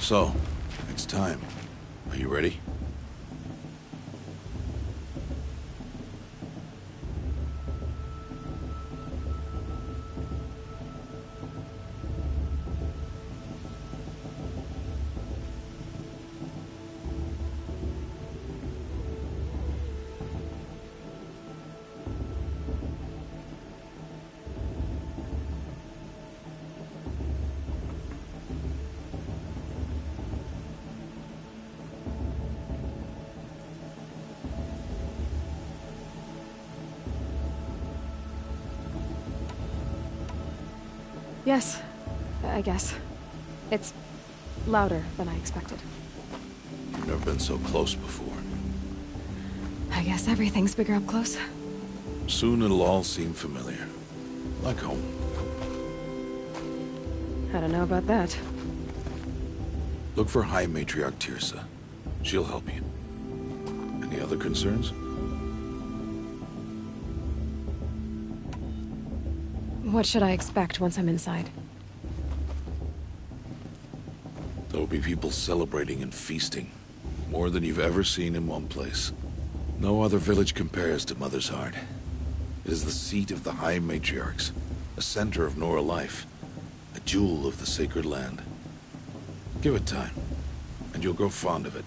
So, it's time. Are you ready? Yes, I guess. It's louder than I expected. You've never been so close before. I guess everything's bigger up close. Soon it'll all seem familiar. Like home. I don't know about that. Look for High Matriarch Tirsa. She'll help you. Any other concerns? What should I expect once I'm inside? There'll be people celebrating and feasting. More than you've ever seen in one place. No other village compares to Mother's Heart. It is the seat of the High Matriarchs, a center of Nora life, a jewel of the sacred land. Give it time, and you'll grow fond of it.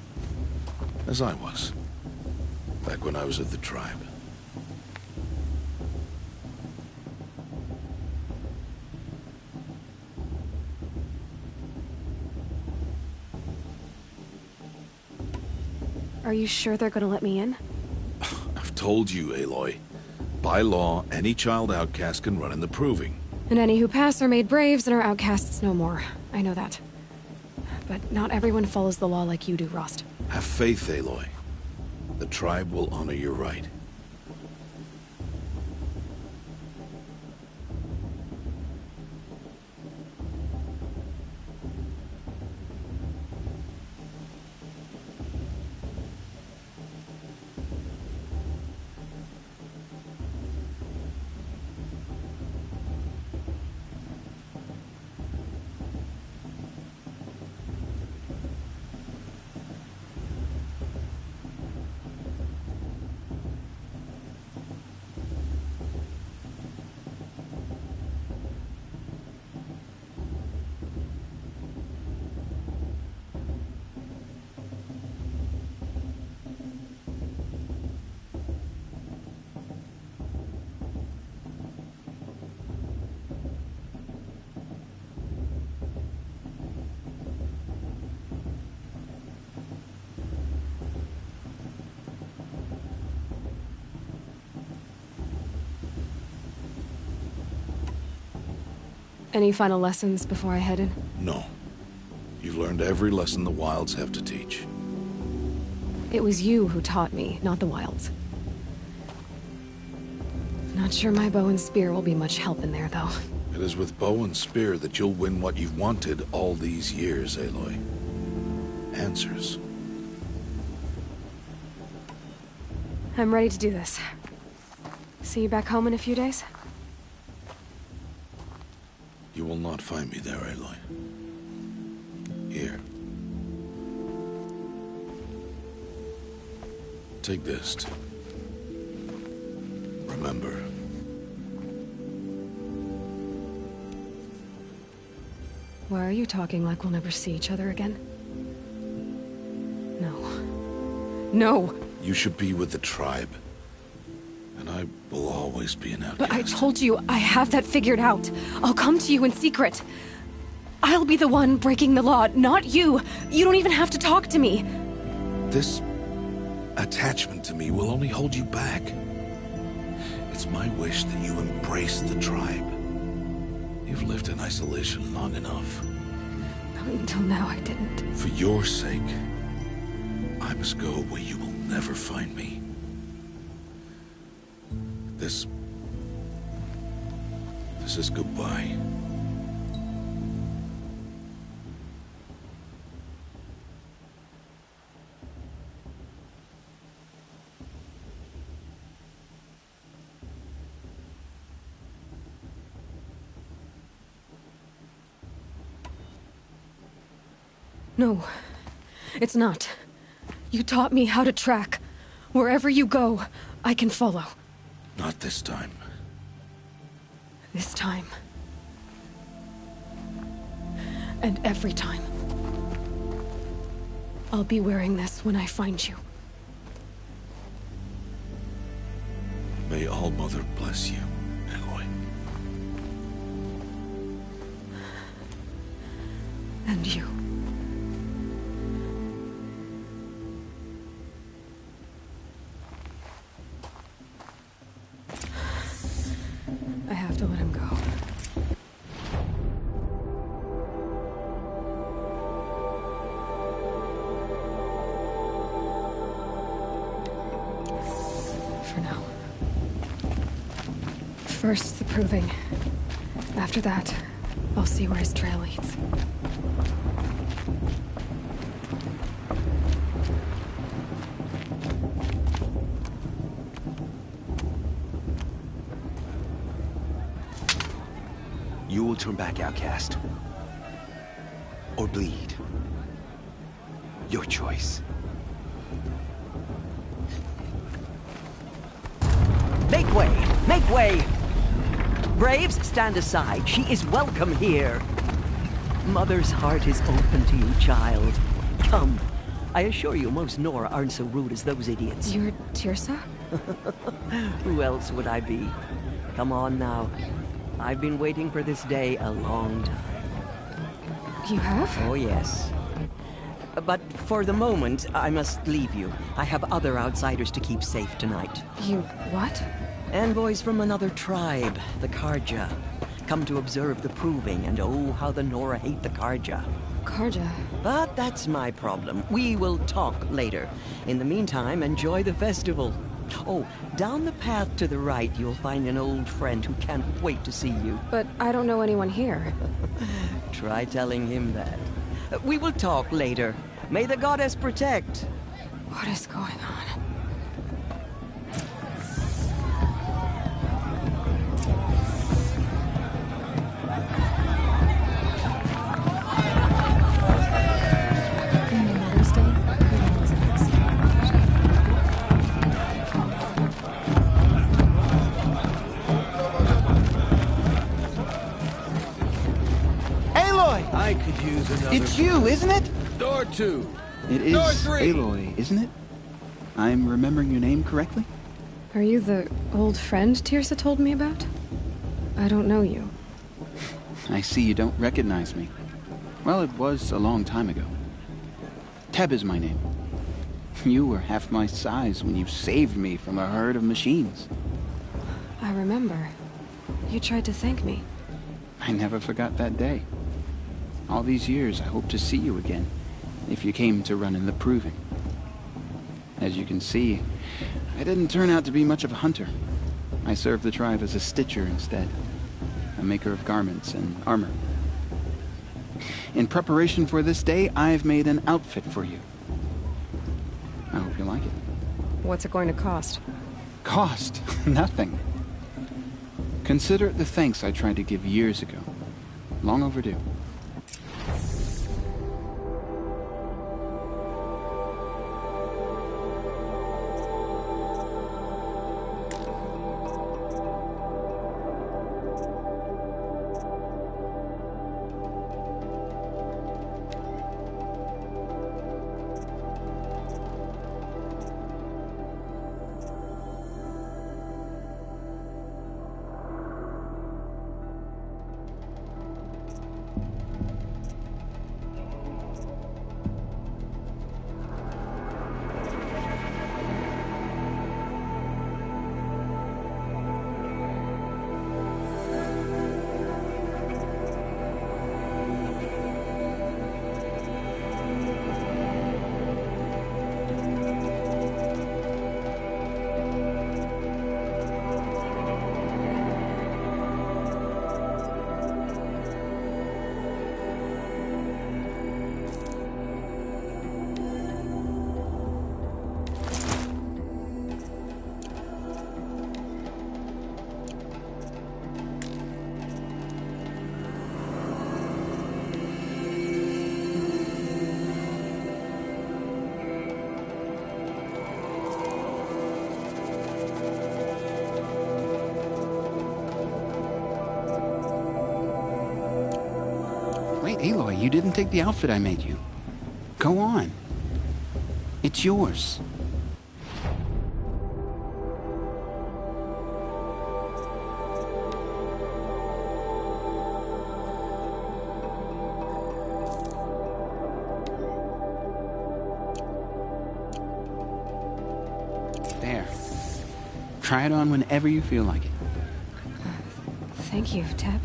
As I was, back when I was at the tribe. Are you sure they're gonna let me in? I've told you, Aloy. By law, any child outcast can run in the Proving. And any who pass are made braves and are outcasts no more. I know that. But not everyone follows the law like you do, Rost. Have faith, Aloy. The tribe will honor your right. Any final lessons before I head in? No. You've learned every lesson the Wilds have to teach. It was you who taught me, not the Wilds. Not sure my bow and spear will be much help in there, though. It is with bow and spear that you'll win what you've wanted all these years, Aloy. Answers. I'm ready to do this. See you back home in a few days? You will not find me there, Aloy. Here. Take this to remember. Why are you talking like we'll never see each other again? No. No! You should be with the tribe. And I will always be an outcast. But I told you, I have that figured out. I'll come to you in secret. I'll be the one breaking the law, not you. You don't even have to talk to me. This attachment to me will only hold you back. It's my wish that you embrace the tribe. You've lived in isolation long enough. Until now, I didn't. For your sake, I must go where you will never find me. This is goodbye. No, it's not. You taught me how to track. Wherever you go, I can follow. Not this time. This time. And every time. I'll be wearing this when I find you. May All-Mother bless you, Aloy. And you. I have to let him go. For now. First, the proving. After that, I'll see where his trail leads. You will turn back, outcast. Or bleed. Your choice. Make way! Make way! Braves, stand aside. She is welcome here. Mother's heart is open to you, child. Come. I assure you, most Nora aren't so rude as those idiots. You're Tirsa? Who else would I be? Come on now. I've been waiting for this day a long time. You have? Oh, yes. But for the moment, I must leave you. I have other outsiders to keep safe tonight. You what? Envoys from another tribe, the Karja. Come to observe the proving, and oh, how the Nora hate the Karja. Karja. But that's my problem. We will talk later. In the meantime, enjoy the festival. Oh, down the path to the right, you'll find an old friend who can't wait to see you. But I don't know anyone here. Try telling him that. We will talk later. May the goddess protect. What is going on? Mother's Day? When was it next? Aloy! I could use another... It's you, isn't it? Door 2! It is Door 3! Aloy, isn't it? I'm remembering your name correctly? Are you the old friend Tirsa told me about? I don't know you. I see you don't recognize me. Well, it was a long time ago. Teb is my name. You were half my size when you saved me from a herd of machines. I remember. You tried to thank me. I never forgot that day. All these years, I hope to see you again, if you came to run in the proving. As you can see, I didn't turn out to be much of a hunter. I served the tribe as a stitcher instead, a maker of garments and armor. In preparation for this day, I've made an outfit for you. I hope you like it. What's it going to cost? Cost? Nothing. Consider it the thanks I tried to give years ago. Long overdue. Wait, Aloy, you didn't take the outfit I made you. Go on. It's yours. There. Try it on whenever you feel like it. Thank you, Teb.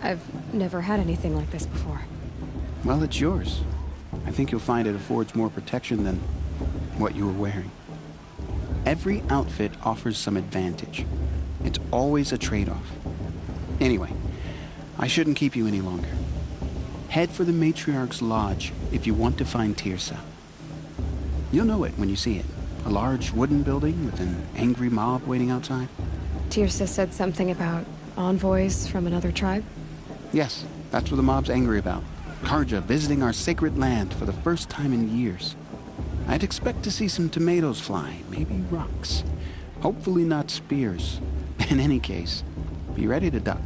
I've never had anything like this before. Well, it's yours. I think you'll find it affords more protection than what you were wearing. Every outfit offers some advantage. It's always a trade-off. Anyway, I shouldn't keep you any longer. Head for the Matriarch's Lodge if you want to find Tirsa. You'll know it when you see it. A large wooden building with an angry mob waiting outside. Tirsa said something about envoys from another tribe? Yes, that's what the mob's angry about. Karja visiting our sacred land for the first time in years. I'd expect to see some tomatoes fly, maybe rocks. Hopefully not spears. In any case, be ready to duck.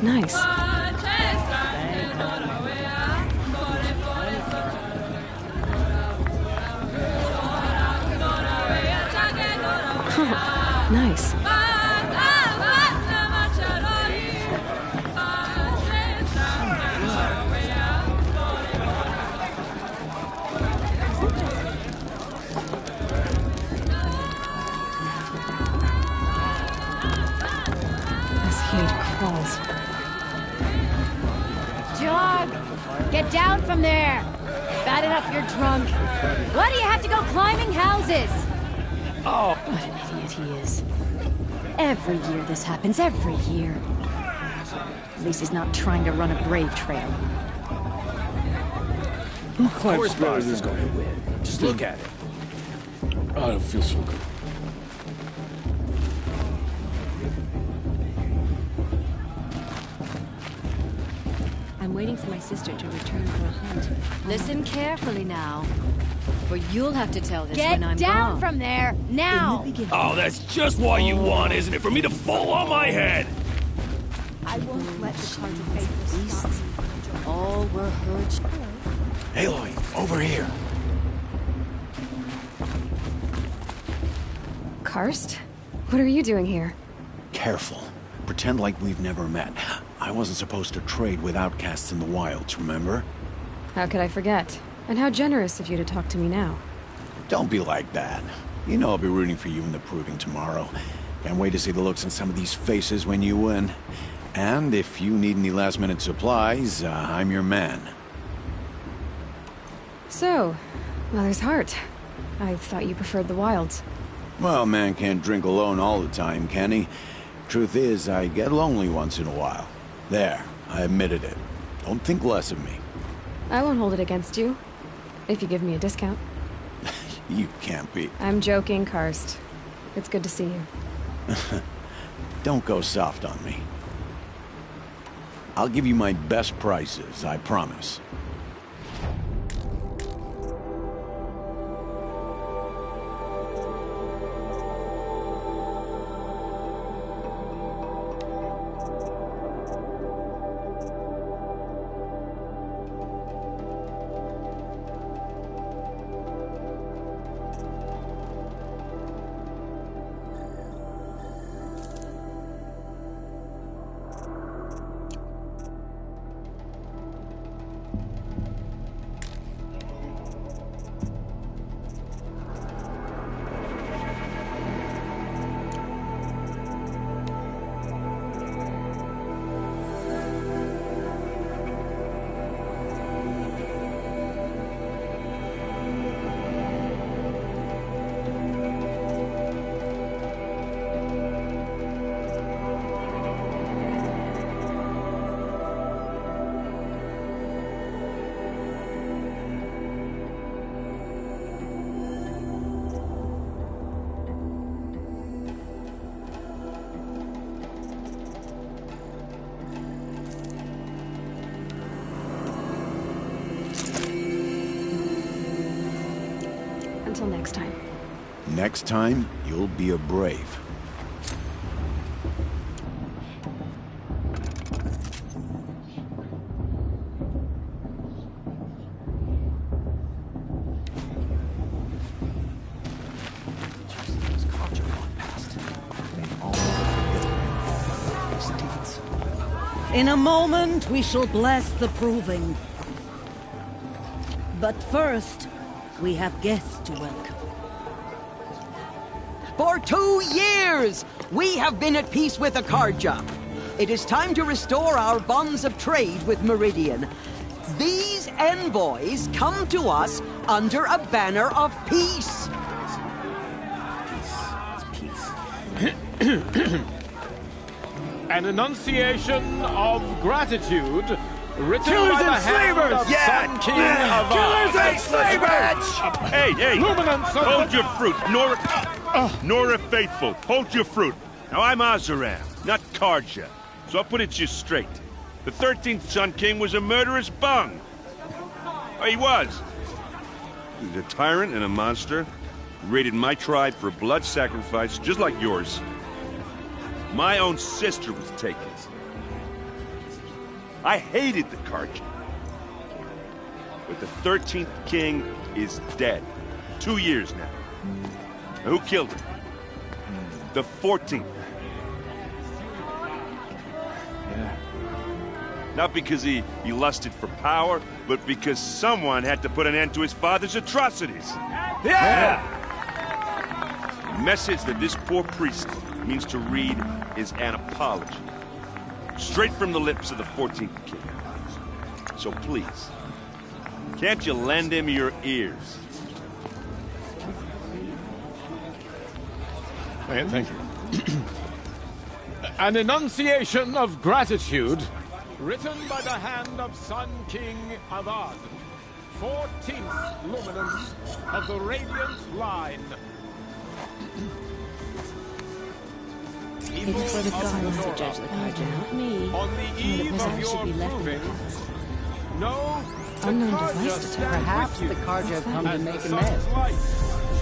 Nice. Nice. This heat crawls. Dog! Get down from there! Bad enough you're drunk. Why do you have to go climbing houses? Oh, what an idiot he is. Every year this happens, every year. At least he's not trying to run a brave trail. Of course Bowers is going to win. Just look at it. Oh, it feels so good. I'm waiting for my sister to return from a hunt. Listen carefully now, for you'll have to tell this when I'm gone. Get down from there, now! Oh, that's just what you want, isn't it? For me to fall on my head! I won't let the cards of faithful stop me. All were hurt. Aloy, over here. Karst? What are you doing here? Careful. Pretend like we've never met. I wasn't supposed to trade with outcasts in the wilds, remember? How could I forget? And how generous of you to talk to me now. Don't be like that. You know I'll be rooting for you in the proving tomorrow. Can't wait to see the looks on some of these faces when you win. And if you need any last-minute supplies, I'm your man. So, Mother's Heart. I thought you preferred the wilds. Well, man can't drink alone all the time, can he? Truth is, I get lonely once in a while. There, I admitted it. Don't think less of me. I won't hold it against you. If you give me a discount. You can't be. I'm joking, Karst. It's good to see you. Don't go soft on me. I'll give you my best prices, I promise. Until next time. Next time, you'll be a brave. In a moment, we shall bless the proving. But first, we have guests to welcome. For 2 years, we have been at peace with Akarja. It is time to restore our bonds of trade with Meridian. These envoys come to us under a banner of peace. An enunciation of gratitude written Killers by the and hand slavers! of Yeah! Sun King of Killers and slavers! Hey! Luminance of Hold your fruit, Nora Faithful. Hold your fruit. Now, I'm Azaram, not Karja, so I'll put it to you straight. The 13th Sun King was a murderous bung. Oh, he was. He was a tyrant and a monster. He raided my tribe for a blood sacrifice, just like yours. My own sister was taken. I hated the Karja. But the 13th king is dead. 2 years now. Now, who killed him? The 14th. Yeah. Not because he lusted for power, but because someone had to put an end to his father's atrocities. Yeah! The message that this poor priest means to read is an apology. Straight from the lips of the 14th king. So please, can't you lend him your ears? Thank you. An enunciation of gratitude written by the hand of Sun King Avad, 14th luminance of the Radiant Line. It is for the gods to judge the Karja, not me. On the eve of should your be left in proving, no, Unknown the device Karja detected. stand Perhaps with the you Karja have come to as make the amends. sun's light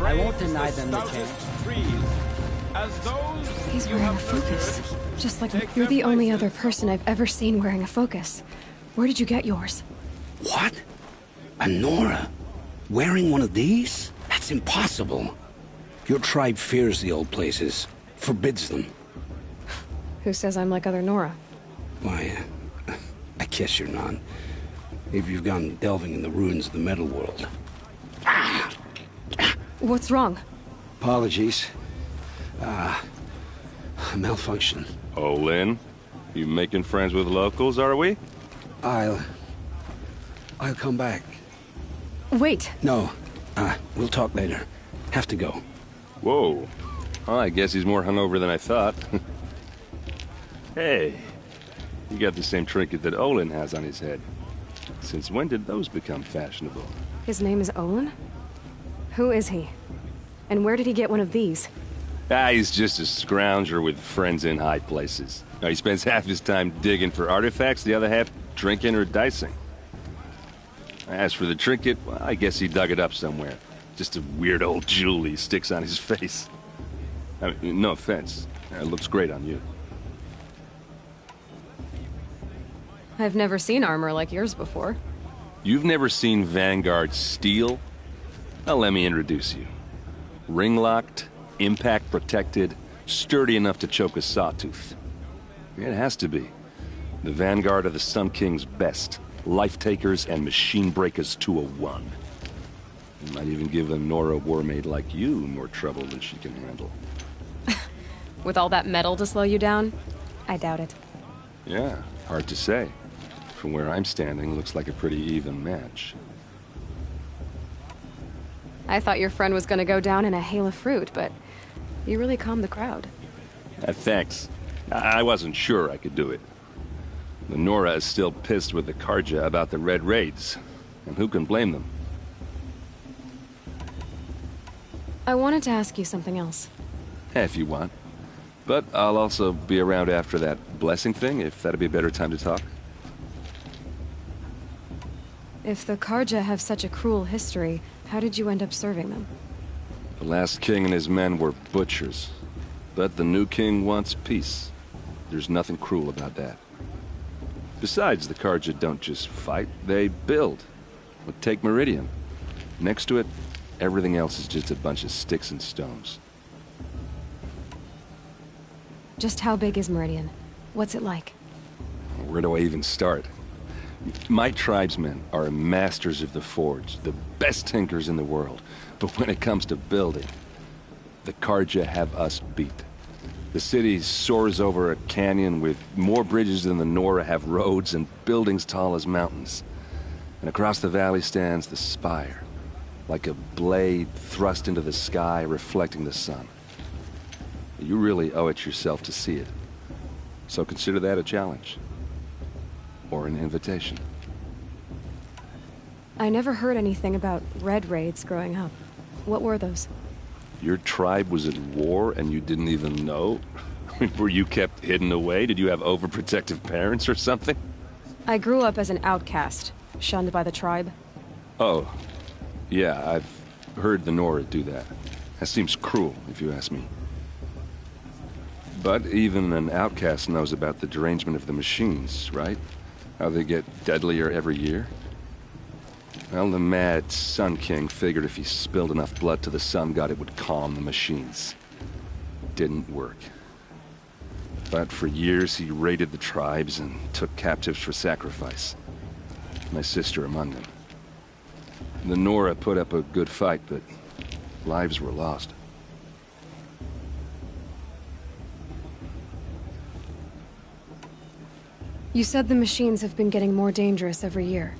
I won't frames deny them the stoutest chance. trees, as those He's you wearing a have focus. nurtured. Just like Take you're their the only places. other person I've ever seen wearing a focus. Where did you get yours? What? A Nora? Wearing one of these? That's impossible. Your tribe fears the old places, forbids them. Who says I'm like other Nora? Why, I guess you're not. If you've gone delving in the ruins of the metal world. What's wrong? Apologies. A malfunction. Oh, Lynn, you making friends with locals, are we? I'll come back. Wait. No, we'll talk later. Have to go. Whoa. Well, I guess he's more hungover than I thought. Hey, you got the same trinket that Olin has on his head. Since when did those become fashionable? His name is Olin? Who is he? And where did he get one of these? He's just a scrounger with friends in high places. He spends half his time digging for artifacts, the other half drinking or dicing. As for the trinket, well, I guess he dug it up somewhere. Just a weird old jewel he sticks on his face. I mean, no offense. It looks great on you. I've never seen armor like yours before. You've never seen Vanguard steel? Well, let me introduce you. Ring-locked, impact-protected, sturdy enough to choke a sawtooth. It has to be. The Vanguard of the Sun King's best. Life-takers and machine-breakers to a one. You might even give a Nora warmaid like you more trouble than she can handle. With all that metal to slow you down? I doubt it. Yeah, hard to say. From where I'm standing, looks like a pretty even match. I thought your friend was gonna go down in a hail of fruit, but you really calmed the crowd. Thanks. I wasn't sure I could do it. The Nora is still pissed with the Karja about the Red Raids, and who can blame them? I wanted to ask you something else. If you want. But I'll also be around after that blessing thing, if that'd be a better time to talk. If the Karja have such a cruel history, how did you end up serving them? The last king and his men were butchers. But the new king wants peace. There's nothing cruel about that. Besides, the Carja don't just fight, they build. But take Meridian. Next to it, everything else is just a bunch of sticks and stones. Just how big is Meridian? What's it like? Where do I even start? My tribesmen are masters of the forge, the best tinkers in the world. But when it comes to building, the Carja have us beat. The city soars over a canyon with more bridges than the Nora have roads and buildings tall as mountains. And across the valley stands the spire, like a blade thrust into the sky reflecting the sun. You really owe it yourself to see it. So consider that a challenge. Or an invitation. I never heard anything about red raids growing up. What were those? Your tribe was at war and you didn't even know? Were you kept hidden away? Did you have overprotective parents or something? I grew up as an outcast, shunned by the tribe. Oh, yeah, I've heard the Nora do that. That seems cruel, if you ask me. But even an outcast knows about the derangement of the machines, right? How they get deadlier every year? Well, the mad Sun King figured if he spilled enough blood to the Sun God, it would calm the machines. Didn't work. But for years, he raided the tribes and took captives for sacrifice. My sister among them. The Nora put up a good fight, but lives were lost. You said the machines have been getting more dangerous every year.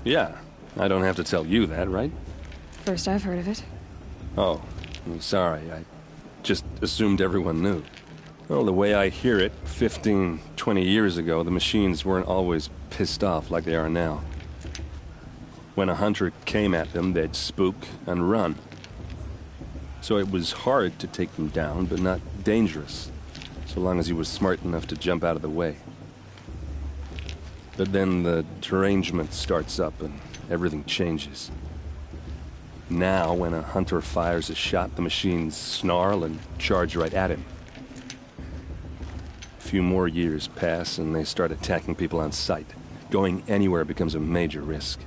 Yeah, I don't have to tell you that, right? First I've heard of it. Oh, I'm sorry. I just assumed everyone knew. Well, the way I hear it, 15, 20 years ago, the machines weren't always pissed off like they are now. When a hunter came at them, they'd spook and run. So it was hard to take them down, but not dangerous, so long as he was smart enough to jump out of the way. But then the derangement starts up and everything changes. Now, when a hunter fires a shot, the machines snarl and charge right at him. A few more years pass and they start attacking people on sight. Going anywhere becomes a major risk.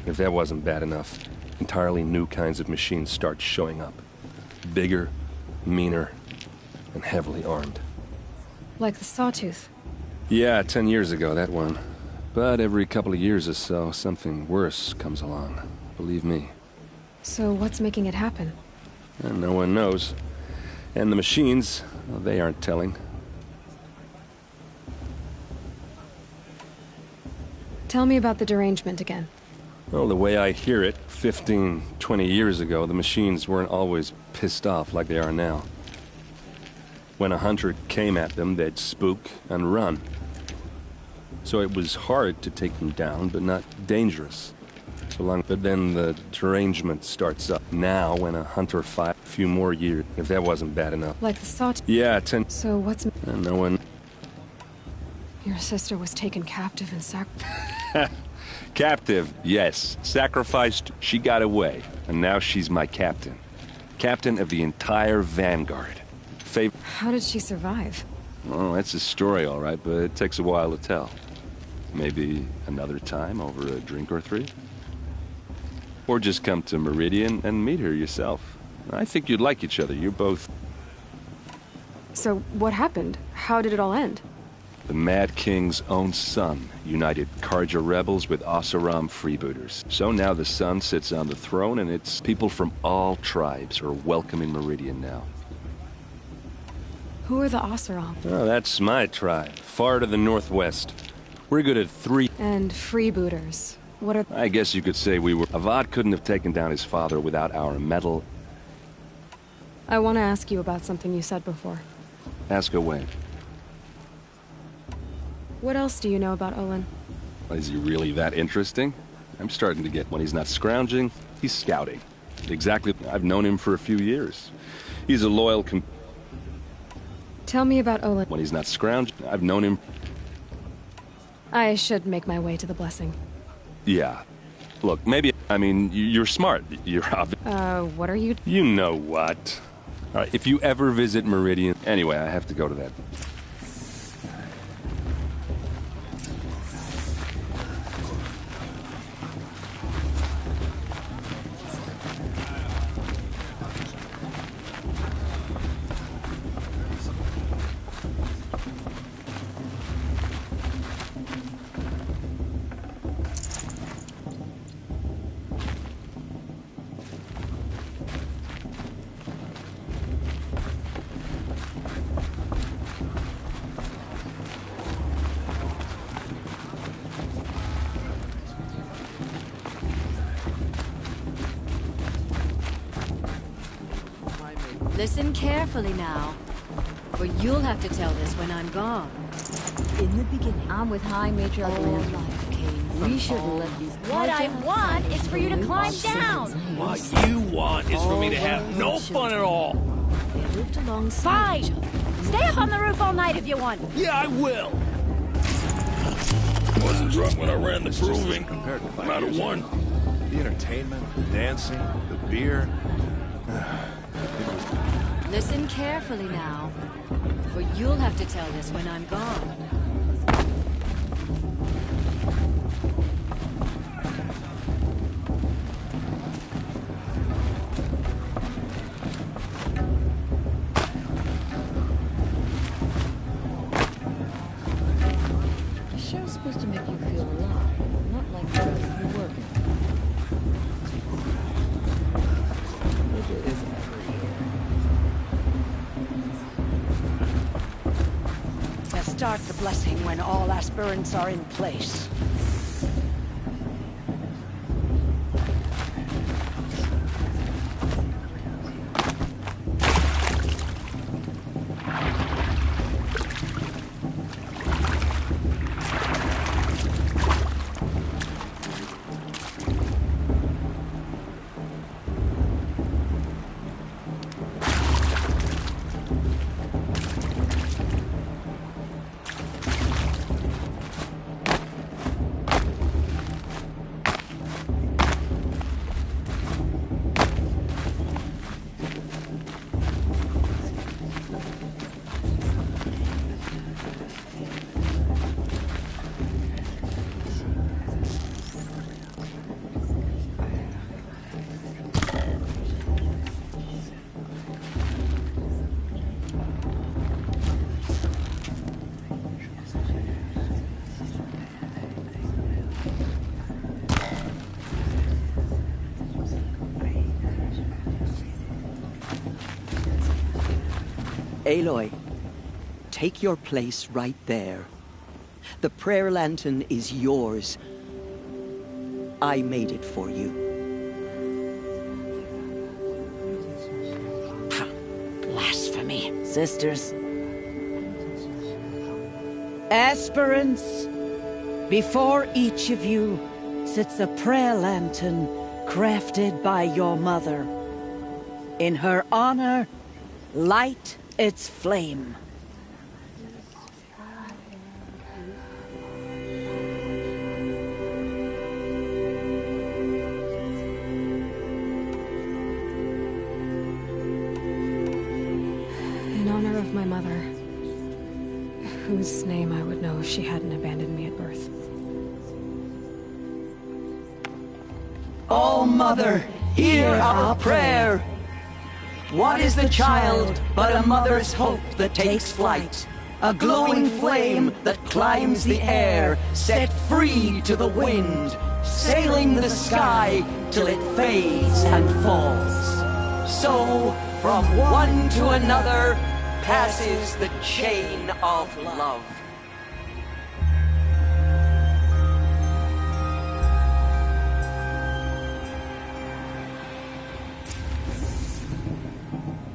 If that wasn't bad enough, entirely new kinds of machines start showing up. Bigger, meaner, and heavily armed. Like the Sawtooth. Yeah, 10 years ago, that one. But every couple of years or so, something worse comes along. Believe me. So what's making it happen? And no one knows. And the machines, well, they aren't telling. Tell me about the derangement again. Well, the way I hear it, 15, 20 years ago, the machines weren't always pissed off like they are now. When a hunter came at them, they'd spook and run. So it was hard to take them down, but not dangerous. But then the derangement starts up. Now, when a hunter fires a few more years, if that wasn't bad enough. Like the Sawtooth? Yeah, 10... So what's... And no one... Your sister was taken captive and Captive, yes. Sacrificed, she got away. And now she's my captain. Captain of the entire Vanguard. How did she survive? Oh, that's a story, all right, but it takes a while to tell. Maybe another time over a drink or three? Or just come to Meridian and meet her yourself. I think you'd like each other. You're both... So, what happened? How did it all end? The Mad King's own son united Carja rebels with Oseram freebooters. So now the son sits on the throne, and it's people from all tribes are welcome in Meridian now. Who are the Oseram? Oh, that's my tribe, far to the northwest. We're good at three... And freebooters. What are... I guess you could say we were... Avad couldn't have taken down his father without our metal. I want to ask you about something you said before. Ask away. What else do you know about Olin? Is he really that interesting? I'm starting to get when he's not scrounging, he's scouting. Exactly. I've known him for a few years. He's a loyal Tell me about Olin. When he's not scrounging, I've known him... I should make my way to the blessing. Yeah. Look, maybe... I mean, you're smart. You're obvious. What are you... You know what. All right, if you ever visit Meridian... Anyway, I have to go to that. Listen carefully now, for you'll have to tell this when I'm gone. In the beginning, I'm with High Matriarch life came from we shouldn't let these. What I want is for you to climb down. What you want is for me to have no fun at all. They lived alongside. Fine. Stay up on the roof all night if you want. Yeah, I will. Wasn't drunk when I ran the proving. Not a one. The entertainment, the dancing, the beer. Listen carefully now, for you'll have to tell this when I'm gone. The show's supposed to make you feel alive, not like you're working. It isn't. Start the blessing when all aspirants are in place. Aloy, take your place right there. The prayer lantern is yours. I made it for you. Blasphemy. Sisters. Aspirants, before each of you sits a prayer lantern crafted by your mother. In her honor, light its flame. In honor of my mother, whose name I would know if she hadn't abandoned me at birth. Oh, Mother, hear our prayer. What is the child but a mother's hope that takes flight? A glowing flame that climbs the air, set free to the wind, sailing the sky till it fades and falls. So, from one to another, passes the chain of love.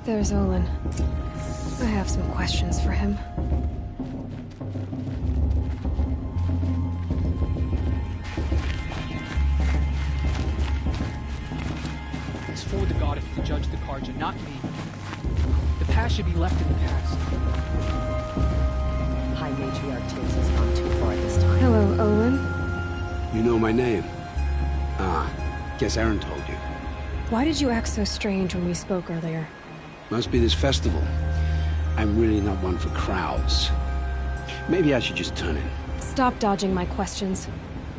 There's Olin. I have some questions for him. It's for the goddess to judge the Karja, not me. The past should be left in the past. High Matriarch takes us on too far this time. Hello, Olin. You know my name? Guess Aaron told you. Why did you act so strange when we spoke earlier? Must be this festival. I'm really not one for crowds. Maybe I should just turn in. Stop dodging my questions.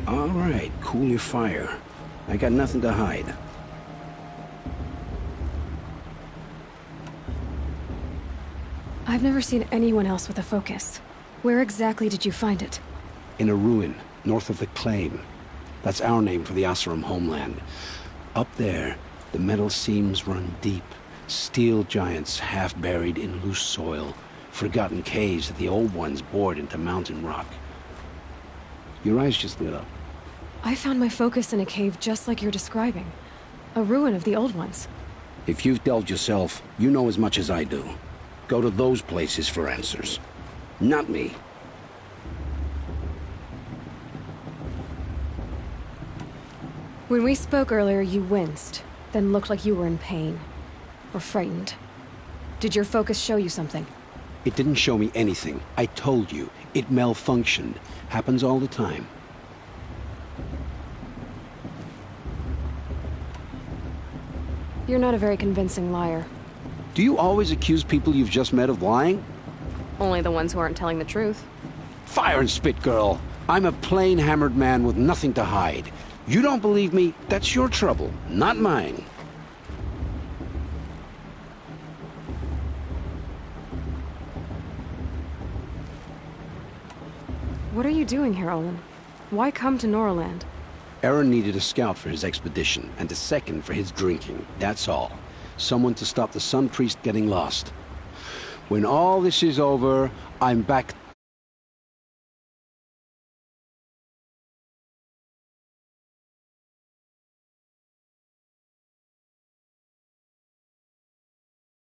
All right, cool your fire. I got nothing to hide. I've never seen anyone else with a focus. Where exactly did you find it? In a ruin, north of the Claim. That's our name for the Oseram homeland. Up there, the metal seams run deep. Steel giants half buried in loose soil. Forgotten caves that the old ones bored into mountain rock. Your eyes just lit up. I found my focus in a cave just like you're describing. A ruin of the old ones. If you've delved yourself, you know as much as I do. Go to those places for answers. Not me. When we spoke earlier, you winced, then looked like you were in pain. Or frightened. Did your focus show you something? It didn't show me anything. I told you. It malfunctioned. Happens all the time. You're not a very convincing liar. Do you always accuse people you've just met of lying? Only the ones who aren't telling the truth. Fire and spit, girl. I'm a plain hammered man with nothing to hide. You don't believe me, that's your trouble, not mine. What are you doing here, Olin? Why come to Noraland? Aaron needed a scout for his expedition, and a second for his drinking, that's all. Someone to stop the Sun Priest getting lost. When all this is over, I'm back